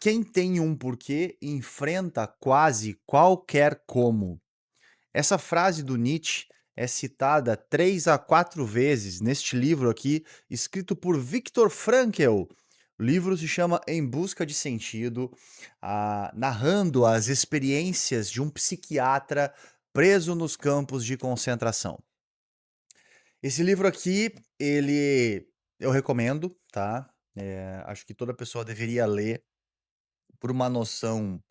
Quem tem um porquê enfrenta quase qualquer como. Essa frase do Nietzsche é citada 3 a 4 vezes neste livro aqui, escrito por Viktor Frankl. O livro se chama Em Busca de Sentido, narrando as experiências de um psiquiatra preso nos campos de concentração. Esse livro aqui, eu recomendo, tá? Acho que toda pessoa deveria ler por uma noção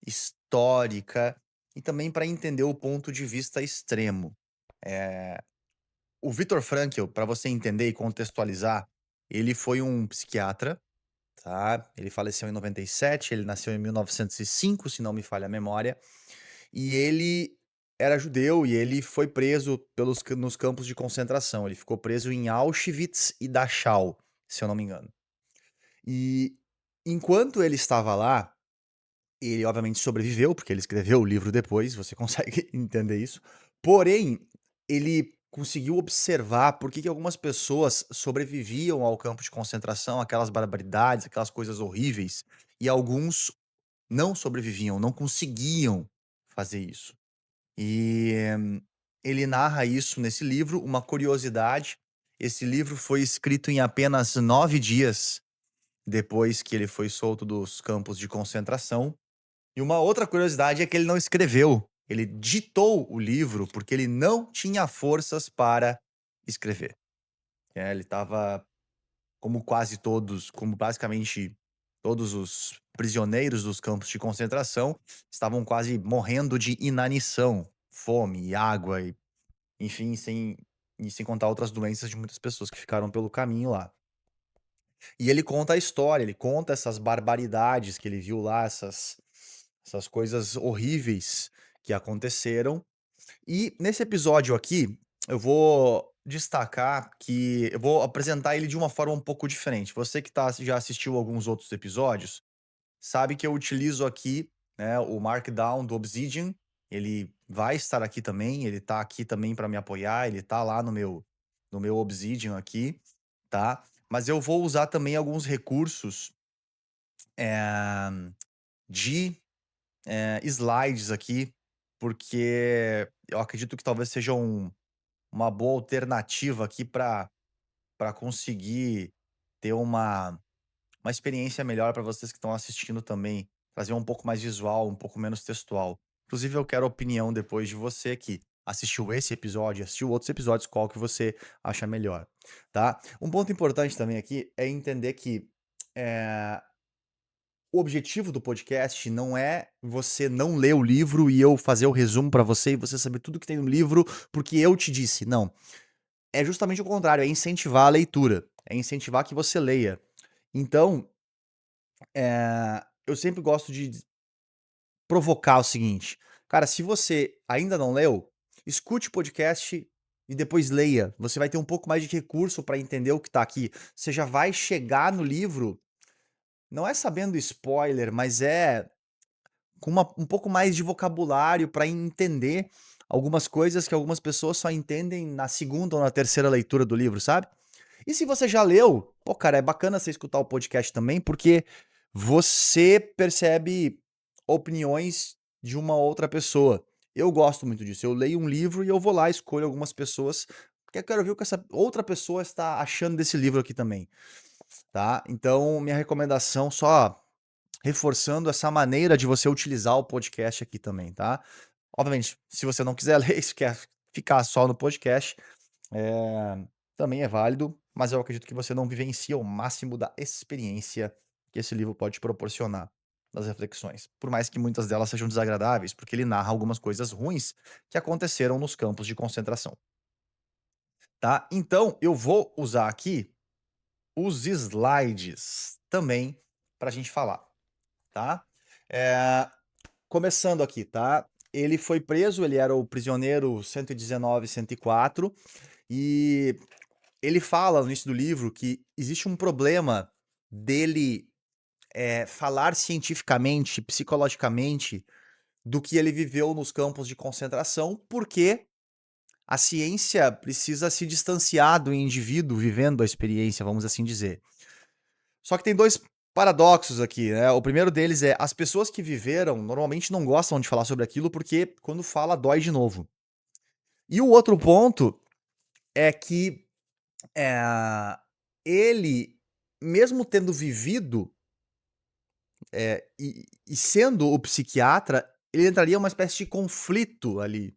histórica e também para entender o ponto de vista extremo. O Viktor Frankl, para você entender e contextualizar, ele foi um psiquiatra, tá? Ele faleceu em 97, ele nasceu em 1905, se não me falha a memória, e ele era judeu e ele foi preso nos campos de concentração. Ele ficou preso em Auschwitz e Dachau, se eu não me engano. E enquanto ele estava lá, ele obviamente sobreviveu, porque ele escreveu o livro depois, você consegue entender isso. Porém, ele conseguiu observar por que algumas pessoas sobreviviam ao campo de concentração, aquelas barbaridades, aquelas coisas horríveis, e alguns não sobreviviam, não conseguiam fazer isso. E ele narra isso nesse livro, uma curiosidade, esse livro foi escrito em apenas 9 dias depois que ele foi solto dos campos de concentração. E uma outra curiosidade é que ele não escreveu, ele ditou o livro, porque ele não tinha forças para escrever. Ele estava, como basicamente todos os prisioneiros dos campos de concentração, estavam quase morrendo de inanição, fome, água e, enfim, sem contar outras doenças de muitas pessoas que ficaram pelo caminho lá. E ele conta a história, ele conta essas barbaridades que ele viu lá, essas coisas horríveis que aconteceram. E nesse episódio aqui, eu vou destacar que eu vou apresentar ele de uma forma um pouco diferente. Você que já assistiu alguns outros episódios, sabe que eu utilizo aqui, né, o Markdown do Obsidian. Ele vai estar aqui também, ele tá aqui também para me apoiar, ele tá lá no meu Obsidian aqui, tá? Mas eu vou usar também alguns recursos, eh, de slides aqui, porque eu acredito que talvez seja uma boa alternativa aqui para conseguir ter uma experiência melhor para vocês que estão assistindo também, trazer um pouco mais visual, um pouco menos textual. Inclusive, eu quero a opinião depois de você que assistiu esse episódio, assistiu outros episódios, qual que você acha melhor, tá? Um ponto importante também aqui é entender que eh, o objetivo do podcast não é você não ler o livro e eu fazer o resumo pra você e você saber tudo que tem no livro porque eu te disse, não. É justamente o contrário, é incentivar a leitura, é incentivar que você leia. Então, eu sempre gosto de provocar o seguinte: cara, se você ainda não leu, escute o podcast e depois leia. Você vai ter um pouco mais de recurso pra entender o que tá aqui. Você já vai chegar no livro, não é sabendo spoiler, mas é com um pouco mais de vocabulário para entender algumas coisas que algumas pessoas só entendem na segunda ou na terceira leitura do livro, sabe? E se você já leu, pô, cara, é bacana você escutar o podcast também, porque você percebe opiniões de uma outra pessoa. Eu gosto muito disso. Eu leio um livro e eu vou lá, escolho algumas pessoas, porque eu quero ver o que essa outra pessoa está achando desse livro aqui também, tá? Então, minha recomendação só reforçando essa maneira de você utilizar o podcast aqui também, tá? Obviamente, se você não quiser ler, se quer ficar só no podcast, também é válido, mas eu acredito que você não vivencia o máximo da experiência que esse livro pode te proporcionar das reflexões. Por mais que muitas delas sejam desagradáveis, porque ele narra algumas coisas ruins que aconteceram nos campos de concentração, tá? Então, eu vou usar aqui os slides também para a gente falar, tá? Eh, Começando aqui, tá? Ele foi preso, ele era o prisioneiro 119, 104, e ele fala no início do livro que existe um problema dele, falar cientificamente, psicologicamente, do que ele viveu nos campos de concentração, porque a ciência precisa se distanciar do indivíduo vivendo a experiência, vamos assim dizer. Só que tem 2 Paradoxos aqui, né. O primeiro deles é: as pessoas que viveram normalmente não gostam de falar sobre aquilo, porque quando fala dói de novo. E o outro ponto é que, eh, ele, mesmo tendo vivido, e sendo o psiquiatra, ele entraria em uma espécie de conflito ali,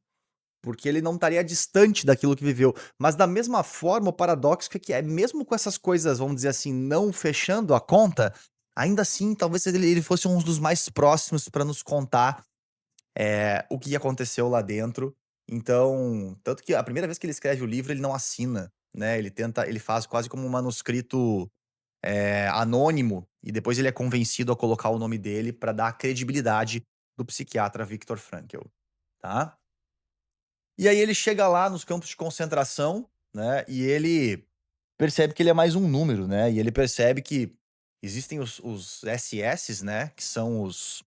porque ele não estaria distante daquilo que viveu. Mas da mesma forma, o paradoxo é que mesmo com essas coisas, vamos dizer assim, não fechando a conta, ainda assim talvez ele fosse um dos mais próximos para nos contar, o que aconteceu lá dentro. Então, tanto que a primeira vez que ele escreve o livro, ele não assina, né, ele faz quase como um manuscrito, anônimo, e depois ele é convencido a colocar o nome dele para dar a credibilidade do psiquiatra Viktor Frankl, tá. E aí ele chega lá nos campos de concentração, né, e ele percebe que ele é mais um número, né, e ele percebe que existem os SS, né, que são os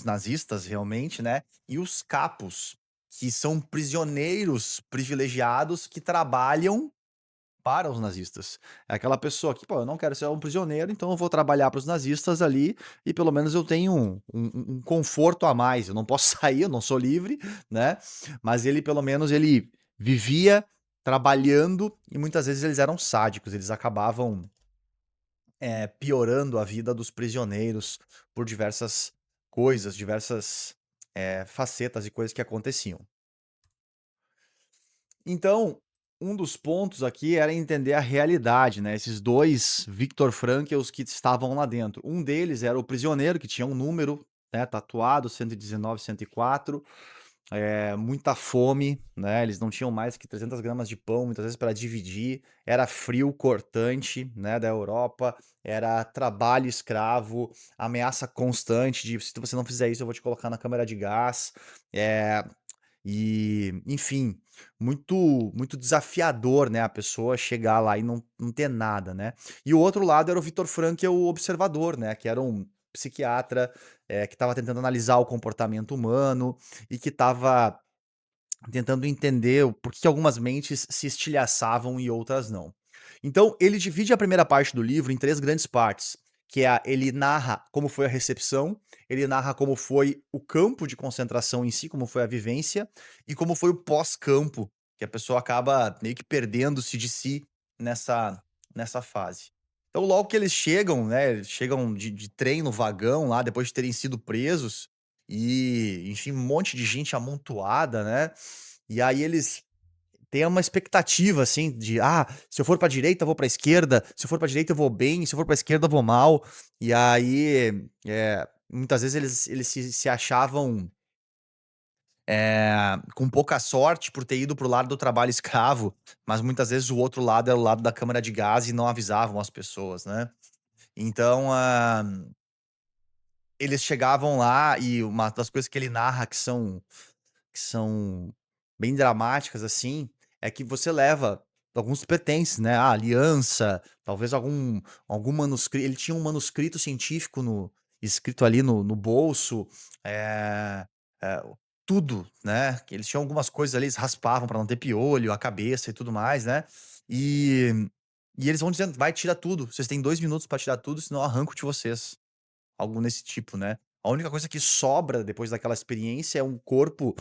nazistas realmente, né, e os capos, que são prisioneiros privilegiados que trabalham para os nazistas. É aquela pessoa que: "Pô, eu não quero ser um prisioneiro, então eu vou trabalhar para os nazistas ali e pelo menos eu tenho um conforto a mais. Eu não posso sair, eu não sou livre", né, mas ele pelo menos ele vivia trabalhando e muitas vezes eles eram sádicos, eles acabavam, piorando a vida dos prisioneiros por diversas coisas, diversas, facetas e coisas que aconteciam. Então, um dos pontos aqui era entender a realidade, né, esses 2 Viktor Frankls que estavam lá dentro. Um deles era o prisioneiro que tinha um número, né, tatuado, 119, 104, muita fome, né, eles não tinham mais que 300 gramas de pão, muitas vezes para dividir, era frio cortante, né, da Europa, era trabalho escravo, ameaça constante de: "Se você não fizer isso, eu vou te colocar na câmara de gás". Eh enfim, muito desafiador, né, a pessoa chegar lá e não ter nada, né. E o outro lado era o Viktor Frankl, o observador, né, que era um psiquiatra, que estava tentando analisar o comportamento humano e que estava tentando entender o por que algumas mentes se estilhaçavam e outras não. Então, ele divide a primeira parte do livro em 3 grandes partes, que é ele narra como foi a recepção, ele narra como foi o campo de concentração em si, como foi a vivência, e como foi o pós-campo, que a pessoa acaba meio que perdendo-se de si nessa fase. Então, logo que eles chegam, né, eles chegam de trem no vagão lá, depois de terem sido presos, e, enfim, um monte de gente amontoada, né. E aí eles têm uma expectativa, assim, de: "Ah, se eu for pra direita, eu vou pra esquerda, se eu for pra direita, eu vou bem, se eu for pra esquerda, eu vou mal". E aí, muitas vezes eles se achavam, com pouca sorte por ter ido para o lado do trabalho escravo, mas muitas vezes o outro lado era o lado da câmara de gás e não avisavam as pessoas, né. Então, eles chegavam lá e uma das coisas que ele narra que são bem dramáticas, assim, é que você leva alguns pertences, né, aliança, talvez algum manuscrito. Ele tinha um manuscrito científico escrito ali no bolso, eh eh, tudo, né, que eles tinham algumas coisas ali, eles raspavam para não ter piolho, a cabeça e tudo mais, né, e e eles vão dizendo: "Vai, tira tudo, vocês têm 2 minutos para tirar tudo, senão eu arranco de vocês". Algo nesse tipo, né. A única coisa que sobra depois daquela experiência é um corpo,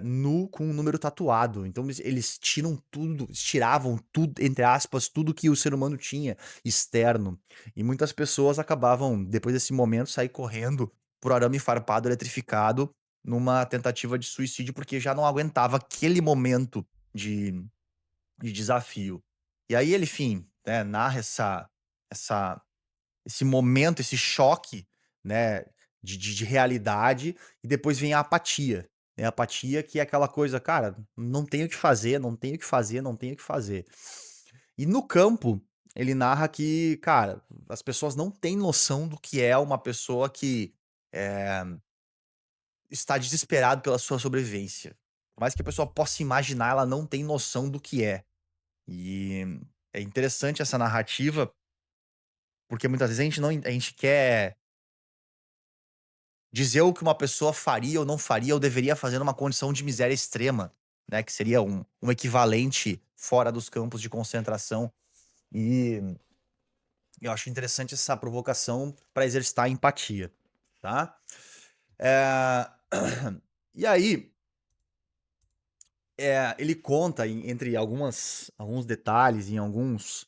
nu com um número tatuado. Então eles tiram tudo, eles tiravam tudo, entre aspas, "tudo que o ser humano tinha externo". E muitas pessoas acabavam, depois desse momento, sair correndo por arame farpado eletrificado, numa tentativa de suicídio, porque já não aguentava aquele momento de desafio. E aí ele, enfim, né, narra essa esse momento, esse choque, né, de realidade, e depois vem a apatia, né, a apatia que é aquela coisa: "Cara, não tenho o que fazer, não tenho o que fazer, não tenho o que fazer". E no campo, ele narra que, cara, as pessoas não têm noção do que é uma pessoa que, eh, está desesperado pela sua sobrevivência. Por mais que a pessoa possa imaginar, ela não tem noção do que é. E é interessante essa narrativa, porque muitas vezes a gente quer dizer o que uma pessoa faria ou não faria ou deveria fazer numa condição de miséria extrema, né, que seria um equivalente fora dos campos de concentração. E Eu acho interessante essa provocação para exercitar a empatia, tá? Eh, E aí, ele conta entre alguns detalhes, em alguns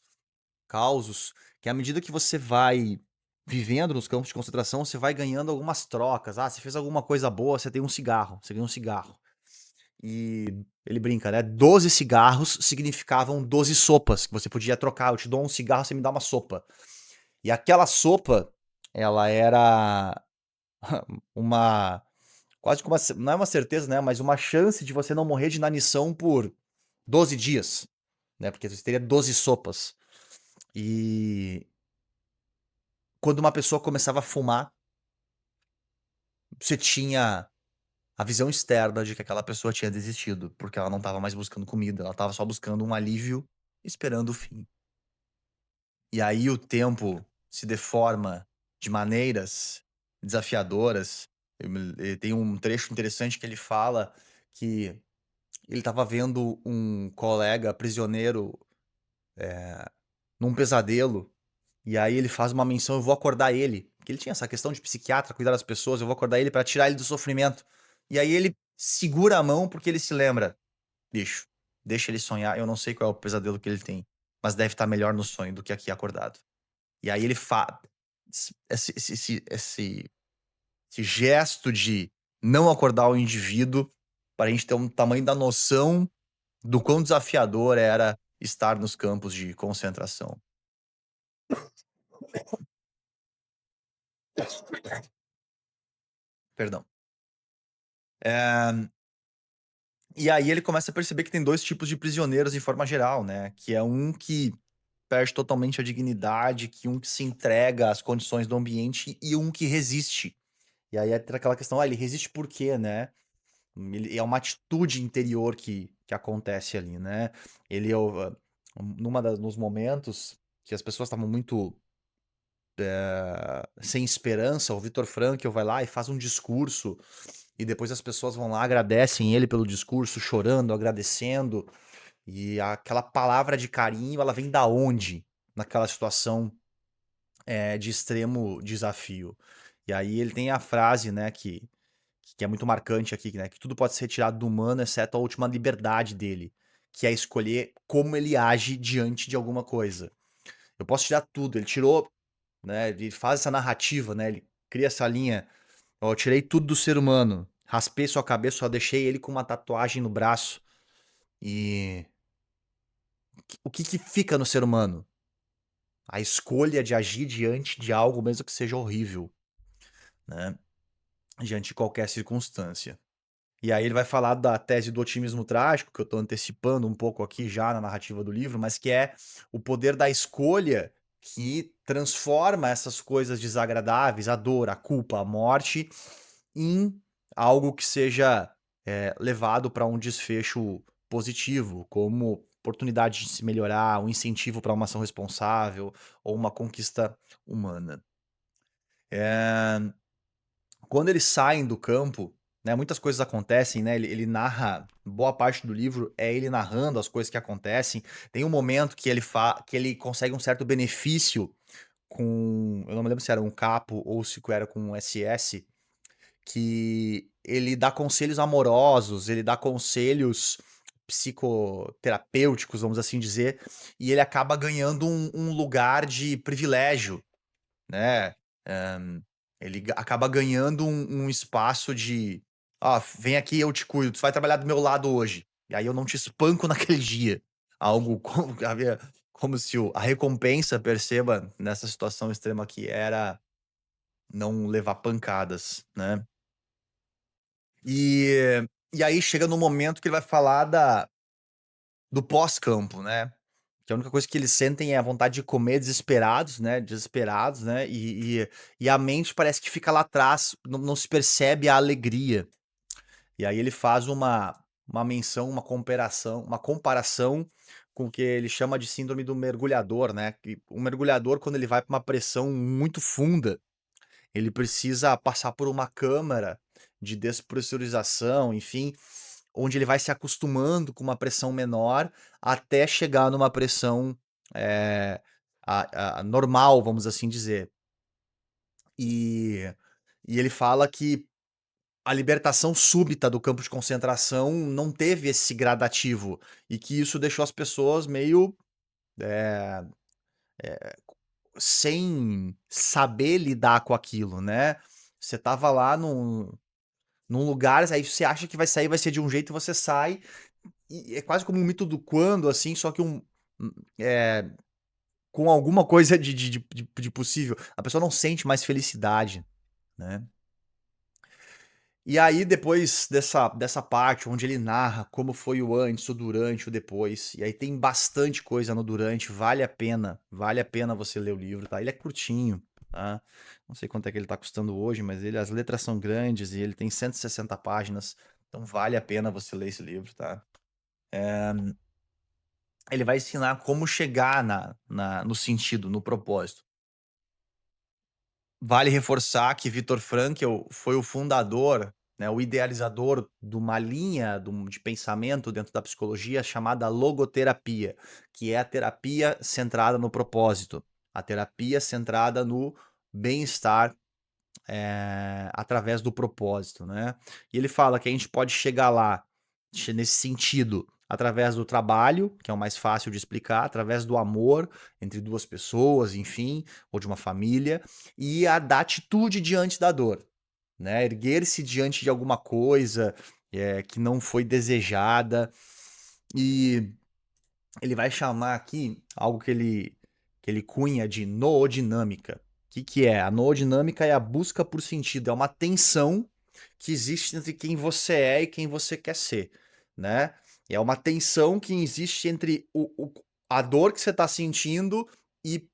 causos, que à medida que você vai vivendo nos campos de concentração, você vai ganhando algumas trocas. Ah, você fez alguma coisa boa, você tem um cigarro, você ganha um cigarro. E ele brinca, né? 12 cigarros significavam 12 sopas que você podia trocar. Eu te dou um cigarro, você me dá uma sopa. E aquela sopa, ela era uma quase que não é uma certeza, né? Mas uma chance de você não morrer de inanição por 12 dias, né? Porque você teria 12 sopas. E quando uma pessoa começava a fumar, você tinha a visão externa de que aquela pessoa tinha desistido, porque ela não estava mais buscando comida, ela estava só buscando um alívio, esperando o fim. E aí o tempo se deforma de maneiras desafiadoras. Tem um trecho interessante que ele fala que ele estava vendo um colega prisioneiro num pesadelo. E aí ele faz uma menção, eu vou acordar ele. Porque ele tinha essa questão de psiquiatra, cuidar das pessoas, eu vou acordar ele pra tirar ele do sofrimento. E aí ele segura a mão porque ele se lembra, bicho, deixa ele sonhar, eu não sei qual é o pesadelo que ele tem, mas deve estar melhor no sonho do que aqui acordado. E aí ele faz esse gesto de não acordar o indivíduo para a gente ter um tamanho da noção do quão desafiador era estar nos campos de concentração. Perdão. Eh, E aí ele começa a perceber que tem 2 tipos de prisioneiros em forma geral, né, que é um que perde totalmente a dignidade, que um que se entrega às condições do ambiente e um que resiste. E aí entra aquela questão: ele resiste por quê, né? Ele é uma atitude interior que acontece ali, né. Ele é o numa das nos momentos que as pessoas estavam muito, sem esperança, o Viktor Frankl vai lá e faz um discurso, e depois as pessoas vão lá, agradecem ele pelo discurso, chorando, agradecendo. E aquela palavra de carinho, ela vem da onde? Naquela situação, de extremo desafio. E aí ele tem a frase, né, que é muito marcante aqui, né, que tudo pode ser retirado do humano, exceto a última liberdade dele, que é escolher como ele age diante de alguma coisa. Eu posso tirar tudo, ele tirou, né, ele faz essa narrativa, né, ele cria essa linha: "Ó, eu tirei tudo do ser humano, raspei sua cabeça, só deixei ele com uma tatuagem no braço, e o que que fica no ser humano? A escolha de agir diante de algo, mesmo que seja horrível, né, diante de qualquer circunstância. E aí ele vai falar da tese do otimismo trágico, que eu estou antecipando um pouco aqui já na narrativa do livro, mas que é o poder da escolha que transforma essas coisas desagradáveis, a dor, a culpa, a morte, em algo que seja, levado para um desfecho positivo, como oportunidade de se melhorar, um incentivo para uma ação responsável ou uma conquista humana. Eh, Quando eles saem do campo, né, muitas coisas acontecem, né, ele narra boa parte do livro é ele narrando as coisas que acontecem. Tem um momento que ele consegue um certo benefício com eu não me lembro se era um capo ou se era com um SS, que ele dá conselhos amorosos, ele dá conselhos psicoterapêuticos, vamos assim dizer, e ele acaba ganhando um lugar de privilégio, né. Ele acaba ganhando um espaço de: "Ó, vem aqui, eu te cuido, tu vai trabalhar do meu lado hoje, e aí eu não te espanco naquele dia". Algo como como se a recompensa, perceba, nessa situação extrema que era não levar pancadas, né. E aí chega no momento que ele vai falar do pós-campo, né, que a única coisa que eles sentem é a vontade de comer desesperados, né, e a mente parece que fica lá atrás, não se percebe a alegria. E aí ele faz uma menção, uma comparação com o que ele chama de síndrome do mergulhador, né, que o mergulhador, quando ele vai para uma pressão muito funda, ele precisa passar por uma câmara de despressurização, enfim, onde ele vai se acostumando com uma pressão menor até chegar numa pressão, eh, a normal, vamos assim dizer. E e ele fala que a libertação súbita do campo de concentração não teve esse gradativo, e que isso deixou as pessoas meio, eh, sem saber lidar com aquilo, né. Você estava lá num lugar, aí você acha que vai sair, vai ser de um jeito e você sai, e é quase como um mito do quando, assim, só que eh, com alguma coisa de possível. A pessoa não sente mais felicidade, né. E aí depois dessa parte onde ele narra como foi o antes, o durante, o depois, e aí tem bastante coisa no durante, vale a pena você ler o livro, tá. Ele é curtinho, tá. Não sei quanto é que ele tá custando hoje, mas as letras são grandes e ele tem 160 páginas, então vale a pena você ler esse livro, tá. Ele vai ensinar como chegar no sentido, no propósito. Vale reforçar que Viktor Frankl foi o fundador, né, o idealizador de uma linha de pensamento dentro da psicologia chamada logoterapia, que é a terapia centrada no propósito, a terapia centrada no bem-estar, através do propósito, né. E ele fala que a gente pode chegar lá, nesse sentido, através do trabalho, que é o mais fácil de explicar, através do amor entre 2 pessoas, enfim, ou de uma família, e a da atitude diante da dor, né, erguer-se diante de alguma coisa, que não foi desejada, e ele vai chamar aqui algo que ele cunha de noodinâmica. Que é? A noodinâmica é a busca por sentido, é uma tensão que existe entre quem você é e quem você quer ser, né. É uma tensão que existe entre a dor que você está sentindo e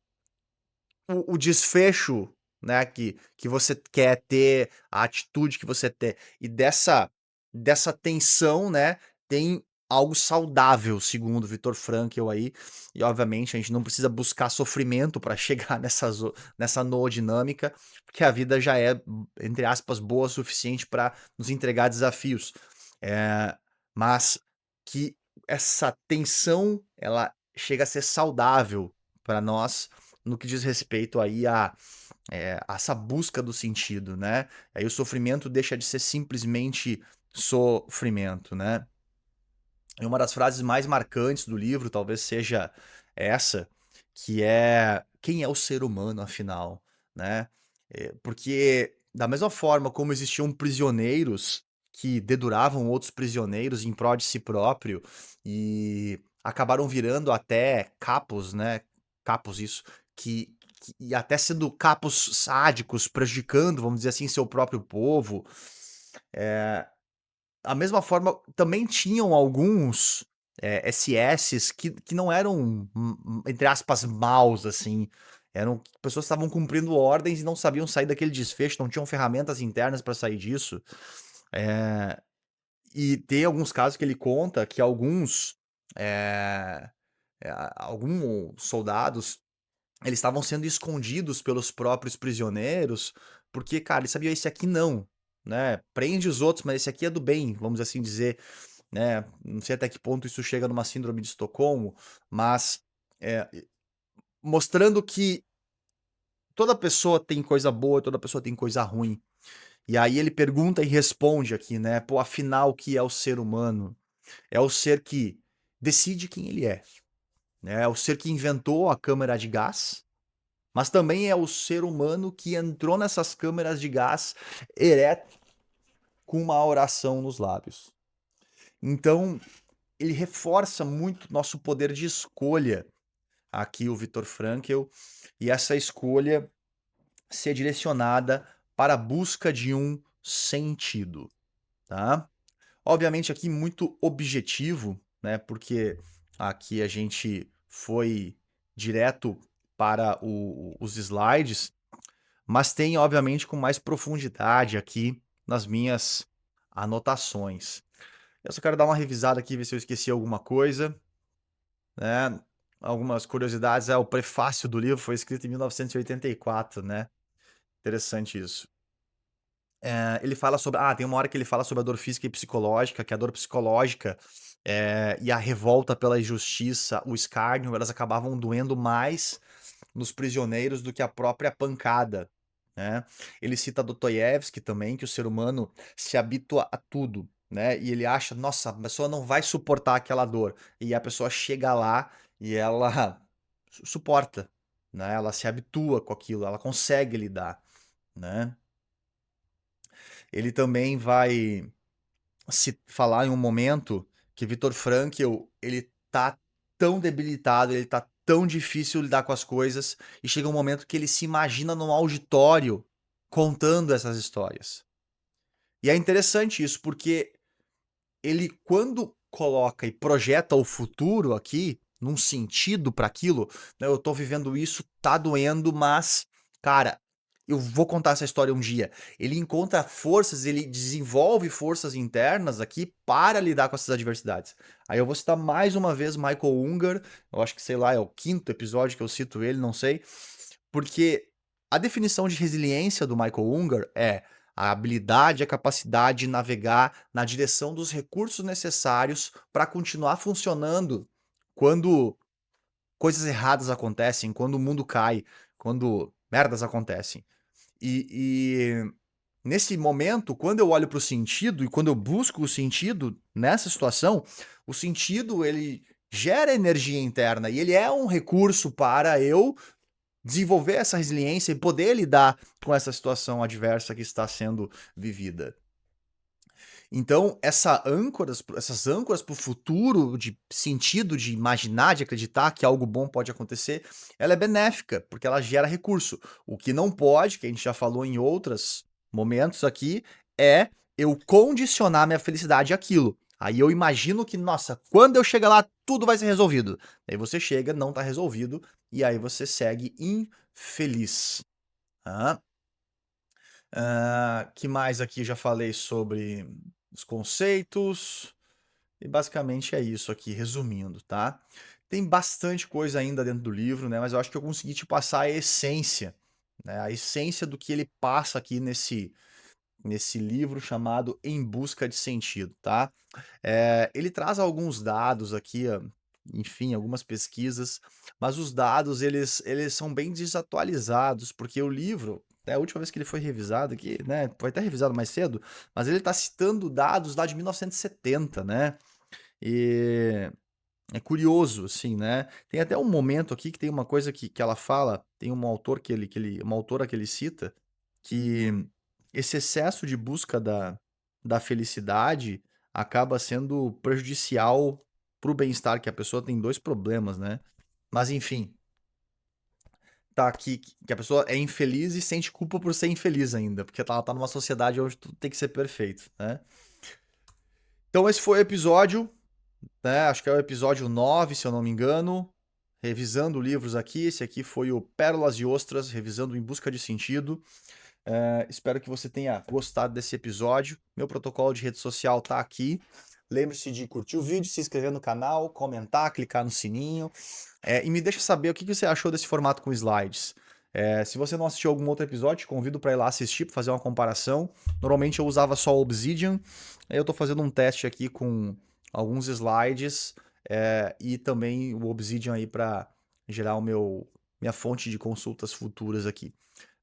o desfecho, né, que você quer ter, a atitude que você ter. E dessa tensão, né, tem algo saudável, segundo Viktor Frankl aí, e obviamente a gente não precisa buscar sofrimento para chegar nessa noodinâmica, porque a vida já é, entre aspas, "boa" o suficiente para nos entregar desafios. Mas que essa tensão, ela chega a ser saudável para nós no que diz respeito aí a essa busca do sentido, né. Aí o sofrimento deixa de ser simplesmente sofrimento, né. E uma das frases mais marcantes do livro talvez seja essa, que é: "Quem é o ser humano afinal?", né. Porque da mesma forma como existiam prisioneiros que deduravam outros prisioneiros em prol de si próprio e acabaram virando até capos, né, capos isso, e até sendo capos sádicos, prejudicando, vamos dizer assim, seu próprio povo, da mesma forma, também tinham alguns, SSs que não eram, entre aspas, "maus", assim, eram pessoas que estavam cumprindo ordens e não sabiam sair daquele desfecho, não tinham ferramentas internas para sair disso. Eh, e tem alguns casos que ele conta que eh, alguns soldados, eles estavam sendo escondidos pelos próprios prisioneiros, porque, cara, eles sabiam: "Esse aqui não", né, prende os outros, mas esse aqui é do bem, vamos assim dizer, né. Não sei até que ponto isso chega numa síndrome de Estocolmo, mas, mostrando que toda pessoa tem coisa boa, toda pessoa tem coisa ruim. E aí ele pergunta e responde aqui, né: "Pô, afinal, o que é o ser humano? É o ser que decide quem ele é, né, é o ser que inventou a câmara de gás, mas também é o ser humano que entrou nessas câmeras de gás ereto, com uma oração nos lábios". Então, ele reforça muito nosso poder de escolha, aqui o Viktor Frankl, e essa escolha ser direcionada para a busca de um sentido, tá. Obviamente aqui muito objetivo, né, porque aqui a gente foi direto para os slides, mas tem obviamente com mais profundidade aqui nas minhas anotações. Eu só quero dar uma revisada aqui, ver se eu esqueci alguma coisa, né. Algumas curiosidades, o prefácio do livro foi escrito em 1984, né. Interessante isso. Ele fala sobre, tem uma hora que ele fala sobre a dor física e psicológica, que a dor psicológica, e a revolta pela injustiça, o escárnio, elas acabavam doendo mais nos prisioneiros do que a própria pancada, né. Ele cita Dostoiévski também, que o ser humano se habitua a tudo, né, e ele acha: "Nossa, a pessoa não vai suportar aquela dor", e a pessoa chega lá e ela suporta, né, ela se habitua com aquilo, ela consegue lidar, né. Ele também vai se falar em um momento que Viktor Frankl, ele tá tão debilitado, ele tá tão difícil lidar com as coisas, e chega um momento que ele se imagina num auditório contando essas histórias. E é interessante isso, porque ele quando coloca e projeta o futuro aqui, num sentido para aquilo, né, eu tô vivendo isso, tá doendo, mas, cara, eu vou contar essa história um dia. Ele encontra forças, ele desenvolve forças internas aqui para lidar com essas adversidades. Aí eu vou citar mais uma vez Michael Unger, eu acho que, sei lá, é o quinto episódio que eu cito ele, não sei, porque a definição de resiliência do Michael Unger é a habilidade, a capacidade de navegar na direção dos recursos necessários para continuar funcionando quando coisas erradas acontecem, quando o mundo cai, quando merdas acontecem. E nesse momento, quando eu olho para o sentido e quando eu busco o sentido nessa situação, o sentido ele gera energia interna e ele é um recurso para eu desenvolver essa resiliência e poder lidar com essa situação adversa que está sendo vivida. Então, essas âncoras para o futuro, de sentido, de imaginar, de acreditar que algo bom pode acontecer, ela é benéfica, porque ela gera recurso. O que não pode, que a gente já falou em outros momentos aqui, é eu condicionar minha felicidade àquilo. Aí eu imagino que, nossa, quando eu chegar lá, tudo vai ser resolvido. Aí você chega, não está resolvido, e aí você segue infeliz. Tá? Que mais aqui eu já falei sobre os conceitos, e basicamente é isso aqui, resumindo, tá? Tem bastante coisa ainda dentro do livro, né? Mas eu acho que eu consegui te passar a essência, né? A essência do que ele passa aqui nesse livro chamado Em Busca de Sentido, tá? Ele traz alguns dados aqui, enfim, algumas pesquisas, mas os dados eles são bem desatualizados, porque o livro, a última vez que ele foi revisado aqui, né, foi até revisado mais cedo, mas ele está citando dados lá de 1970, né? E é curioso, assim, né? Tem até um momento aqui que tem uma coisa que ela fala, tem um autor uma autora que ele cita, que esse excesso de busca da felicidade acaba sendo prejudicial para o bem-estar, que a pessoa tem dois problemas, né? Mas enfim, tá aqui que a pessoa é infeliz e sente culpa por ser infeliz ainda, porque ela tá numa sociedade onde tudo tem que ser perfeito, né? Então esse foi o episódio, né? Acho que é o episódio 9, se eu não me engano. Revisando livros aqui. Esse aqui foi o Pérolas e Ostras, revisando Em Busca de Sentido. Espero que você tenha gostado desse episódio. Meu protocolo de rede social tá aqui. Lembre-se de curtir o vídeo, se inscrever no canal, comentar, clicar no sininho. E me deixa saber o que você achou desse formato com slides. Se você não assistiu algum outro episódio, te convido para ir lá assistir, para fazer uma comparação. Normalmente eu usava só o Obsidian. Eu estou fazendo um teste aqui com alguns slides e também o Obsidian aí para gerar minha fonte de consultas futuras aqui.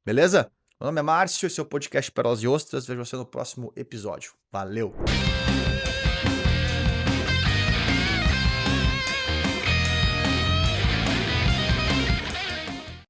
Beleza? Meu nome é Márcio, esse é o podcast Pérolas e Ostras. Vejo você no próximo episódio. Valeu!